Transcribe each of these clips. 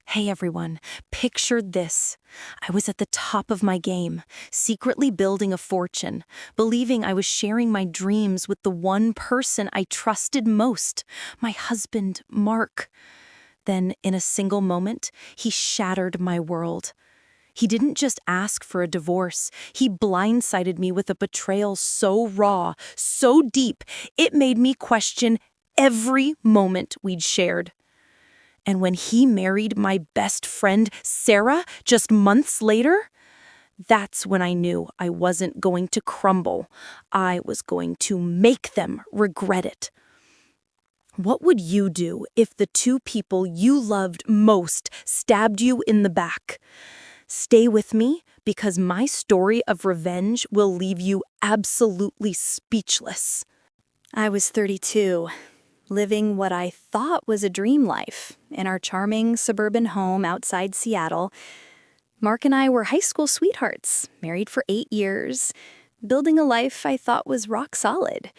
Hey everyone, picture this. I was at the top of my game, secretly building a fortune, believing I was sharing my dreams with the one person I trusted most, my husband, Mark. Then, in a single moment, he shattered my world. He didn't just ask for a divorce, he blindsided me with a betrayal so raw, so deep, it made me question every moment we'd shared. And when he married my best friend, Sarah, just months later, that's when I knew I wasn't going to crumble. I was going to make them regret it. What would you do if the two people you loved most stabbed you in the back? Stay with me because my story of revenge will leave you absolutely speechless. I was 32, living what I thought was a dream life in our charming suburban home outside Seattle. Mark and I were high school sweethearts, married for 8 years, building a life I thought was rock solid.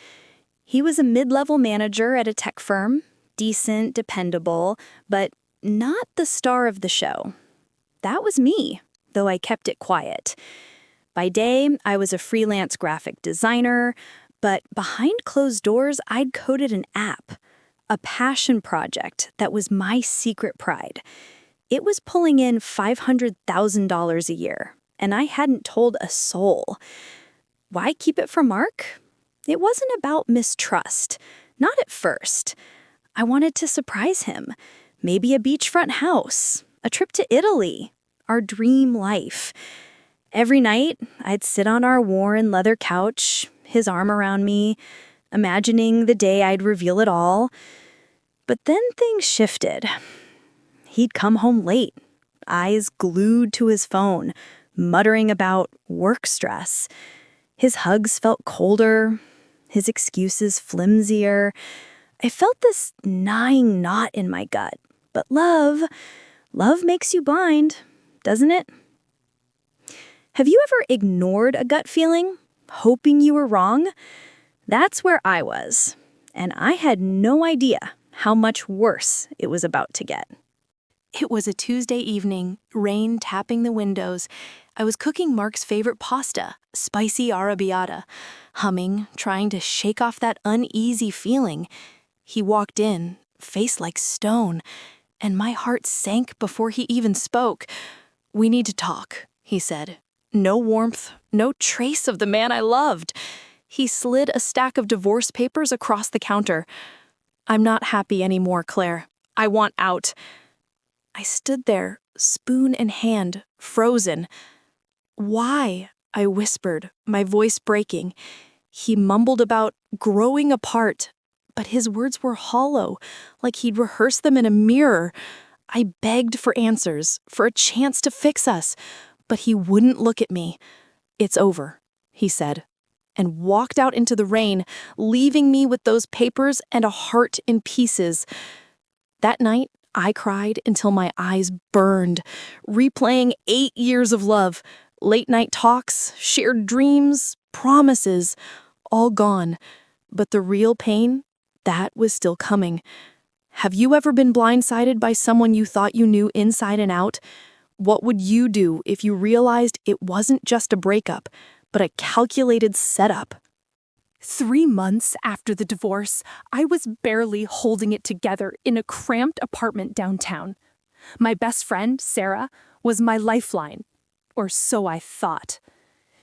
He was a mid-level manager at a tech firm, decent, dependable, but not the star of the show. That was me, though I kept it quiet. By day, I was a freelance graphic designer, but behind closed doors, I'd coded an app, a passion project that was my secret pride. It was pulling in $500,000 a year, and I hadn't told a soul. Why keep it from Mark? It wasn't about mistrust, not at first. I wanted to surprise him. Maybe a beachfront house, a trip to Italy, our dream life. Every night, I'd sit on our worn leather couch, his arm around me, imagining the day I'd reveal it all. But then things shifted. He'd come home late, eyes glued to his phone, muttering about work stress. His hugs felt colder, his excuses flimsier. I felt this gnawing knot in my gut. But love makes you blind, doesn't it? Have you ever ignored a gut feeling, hoping you were wrong? That's where I was, and I had no idea how much worse it was about to get. It was a Tuesday evening, rain tapping the windows. I was cooking Mark's favorite pasta, spicy arrabbiata, humming, trying to shake off that uneasy feeling. He walked in, face like stone, and my heart sank before he even spoke. "We need to talk," he said. No warmth, no trace of the man I loved. He slid a stack of divorce papers across the counter. "I'm not happy anymore, Claire. I want out." I stood there, spoon in hand, frozen. "Why?" I whispered, my voice breaking. He mumbled about growing apart, but his words were hollow, like he'd rehearsed them in a mirror. I begged for answers, for a chance to fix us, but he wouldn't look at me. "It's over," he said, and walked out into the rain, leaving me with those papers and a heart in pieces. That night, I cried until my eyes burned, replaying 8 years of love, late-night talks, shared dreams, promises, all gone. But the real pain, that was still coming. Have you ever been blindsided by someone you thought you knew inside and out? What would you do if you realized it wasn't just a breakup, but a calculated setup? 3 months after the divorce, I was barely holding it together in a cramped apartment downtown. My best friend, Sarah, was my lifeline, or so I thought.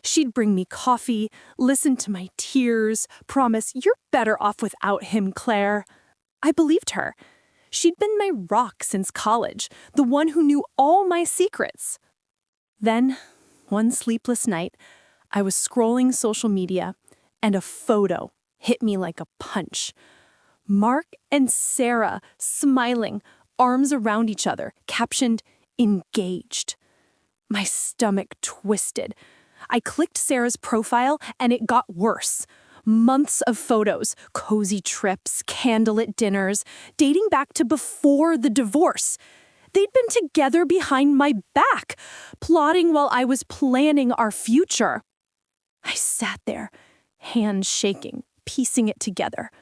She'd bring me coffee, listen to my tears, promise, "You're better off without him, Claire." I believed her. She'd been my rock since college, the one who knew all my secrets. Then, one sleepless night, I was scrolling social media, and a photo hit me like a punch. Mark and Sarah smiling, arms around each other, captioned, "Engaged." My stomach twisted. I clicked Sarah's profile, and it got worse. Months of photos, cozy trips, candlelit dinners, dating back to before the divorce. They'd been together behind my back, plotting while I was planning our future. I sat there, hands shaking, piecing it together.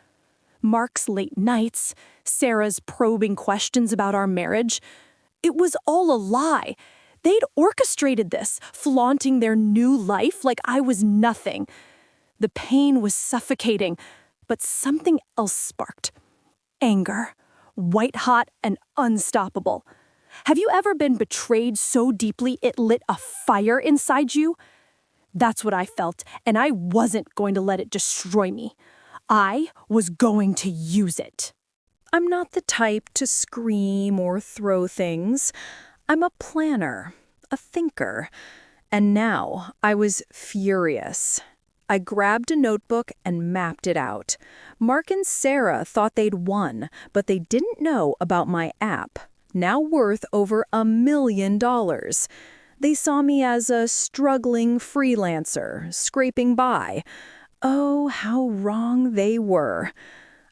Mark's late nights, Sarah's probing questions about our marriage. It was all a lie. They'd orchestrated this, flaunting their new life like I was nothing. The pain was suffocating, but something else sparked. Anger, white-hot and unstoppable. Have you ever been betrayed so deeply it lit a fire inside you? That's what I felt, and I wasn't going to let it destroy me. I was going to use it. I'm not the type to scream or throw things. I'm a planner, a thinker. And now I was furious. I grabbed a notebook and mapped it out. Mark and Sarah thought they'd won, but they didn't know about my app, now worth over $1 million. They saw me as a struggling freelancer, scraping by. Oh, how wrong they were.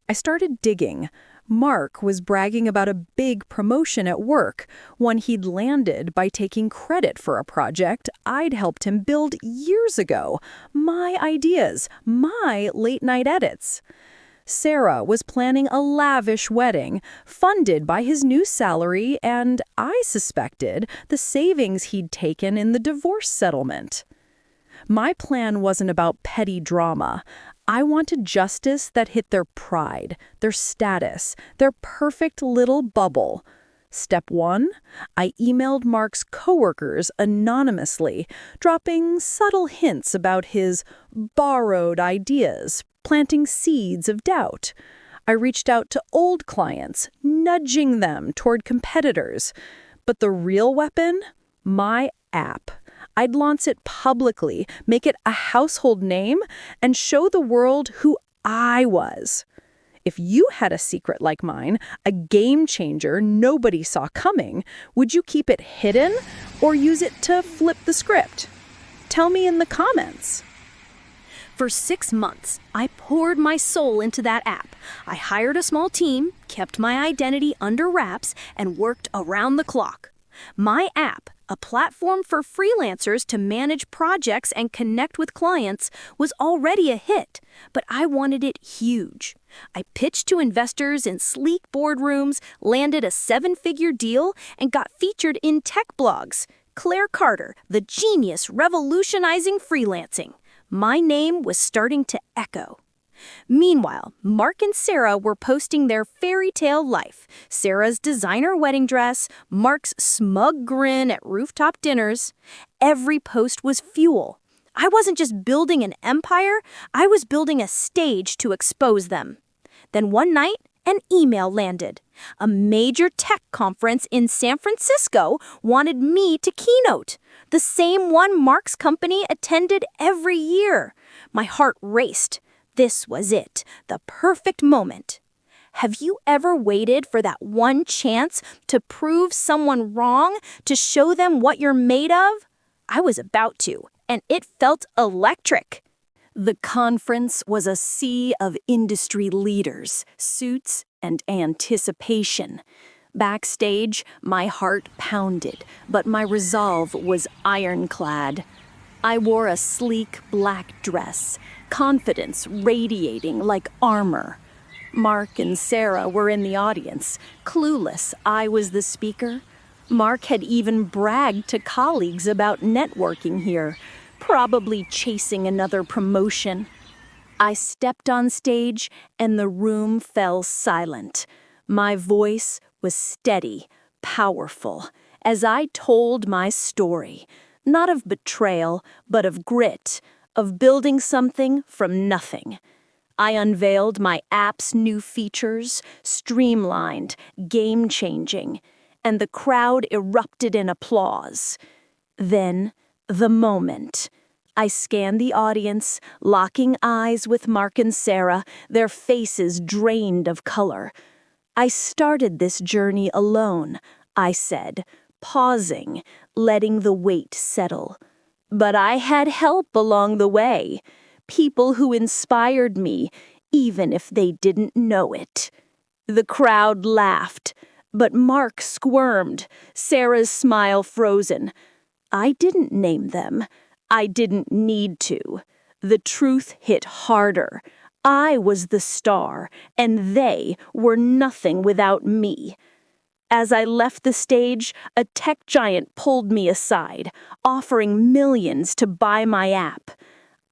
I started digging. Mark was bragging about a big promotion at work, one he'd landed by taking credit for a project I'd helped him build years ago. My ideas, my late-night edits. Sarah was planning a lavish wedding, funded by his new salary and, I suspected, the savings he'd taken in the divorce settlement. My plan wasn't about petty drama. I wanted justice that hit their pride, their status, their perfect little bubble. Step 1, I emailed Mark's coworkers anonymously, dropping subtle hints about his borrowed ideas, planting seeds of doubt. I reached out to old clients, nudging them toward competitors. But the real weapon? My app. I'd launch it publicly, make it a household name, and show the world who I was. If you had a secret like mine, a game changer nobody saw coming, would you keep it hidden or use it to flip the script? Tell me in the comments. For 6 months, I poured my soul into that app. I hired a small team, kept my identity under wraps, and worked around the clock. My app, a platform for freelancers to manage projects and connect with clients, was already a hit, but I wanted it huge. I pitched to investors in sleek boardrooms, landed a 7-figure deal, and got featured in tech blogs. Claire Carter, the genius revolutionizing freelancing. My name was starting to echo. Meanwhile, Mark and Sarah were posting their fairy tale life. Sarah's designer wedding dress, Mark's smug grin at rooftop dinners. Every post was fuel. I wasn't just building an empire, I was building a stage to expose them. Then one night, an email landed. A major tech conference in San Francisco wanted me to keynote. The same one Mark's company attended every year. My heart raced. This was it, the perfect moment. Have you ever waited for that one chance to prove someone wrong, to show them what you're made of? I was about to, and it felt electric. The conference was a sea of industry leaders, suits, and anticipation. Backstage, my heart pounded, but my resolve was ironclad. I wore a sleek black dress, confidence radiating like armor. Mark and Sarah were in the audience, clueless I was the speaker. Mark had even bragged to colleagues about networking here, probably chasing another promotion. I stepped on stage and the room fell silent. My voice was steady, powerful, as I told my story, not of betrayal, but of grit, of building something from nothing. I unveiled my app's new features, streamlined, game-changing, and the crowd erupted in applause. Then, the moment. I scanned the audience, locking eyes with Mark and Sarah, their faces drained of color. I started this journey alone, I said, pausing, letting the weight settle. But I had help along the way, people who inspired me, even if they didn't know it. The crowd laughed, but Mark squirmed, Sarah's smile frozen. I didn't name them. I didn't need to. The truth hit harder. I was the star, and they were nothing without me. As I left the stage, a tech giant pulled me aside, offering millions to buy my app.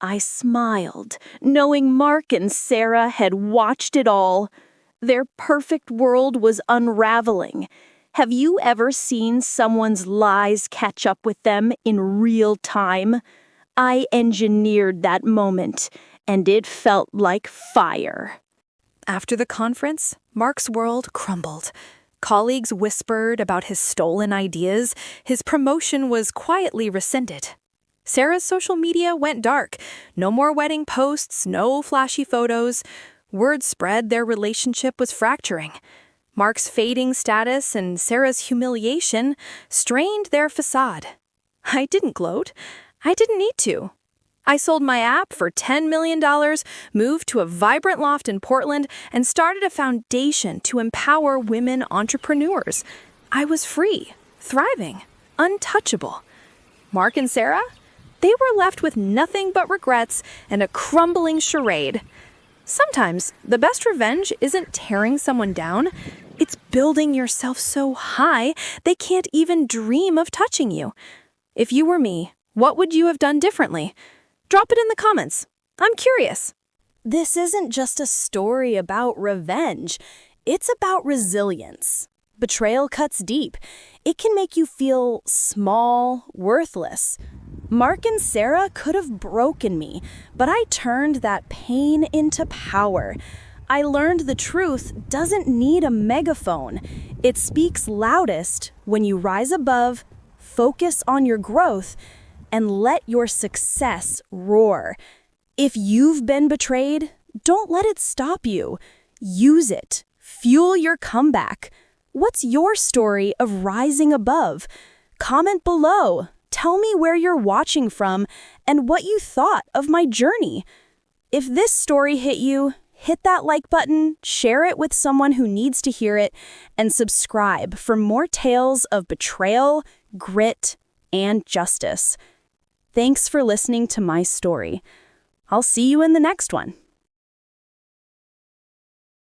I smiled, knowing Mark and Sarah had watched it all. Their perfect world was unraveling. Have you ever seen someone's lies catch up with them in real time? I engineered that moment, and it felt like fire. After the conference, Mark's world crumbled. Colleagues whispered about his stolen ideas. His promotion was quietly rescinded. Sarah's social media went dark. No more wedding posts, no flashy photos. Word spread their relationship was fracturing. Mark's fading status and Sarah's humiliation strained their facade. I didn't gloat. I didn't need to. I sold my app for $10 million, moved to a vibrant loft in Portland, and started a foundation to empower women entrepreneurs. I was free, thriving, untouchable. Mark and Sarah? They were left with nothing but regrets and a crumbling charade. Sometimes the best revenge isn't tearing someone down. It's building yourself so high they can't even dream of touching you. If you were me, what would you have done differently? Drop it in the comments. I'm curious. This isn't just a story about revenge. It's about resilience. Betrayal cuts deep. It can make you feel small, worthless. Mark and Sarah could have broken me, but I turned that pain into power. I learned the truth doesn't need a megaphone. It speaks loudest when you rise above, focus on your growth, and let your success roar. If you've been betrayed, don't let it stop you. Use it. Fuel your comeback. What's your story of rising above? Comment below. Tell me where you're watching from and what you thought of my journey. If this story hit you, hit that like button, share it with someone who needs to hear it, and subscribe for more tales of betrayal, grit, and justice. Thanks for listening to my story. I'll see you in the next one.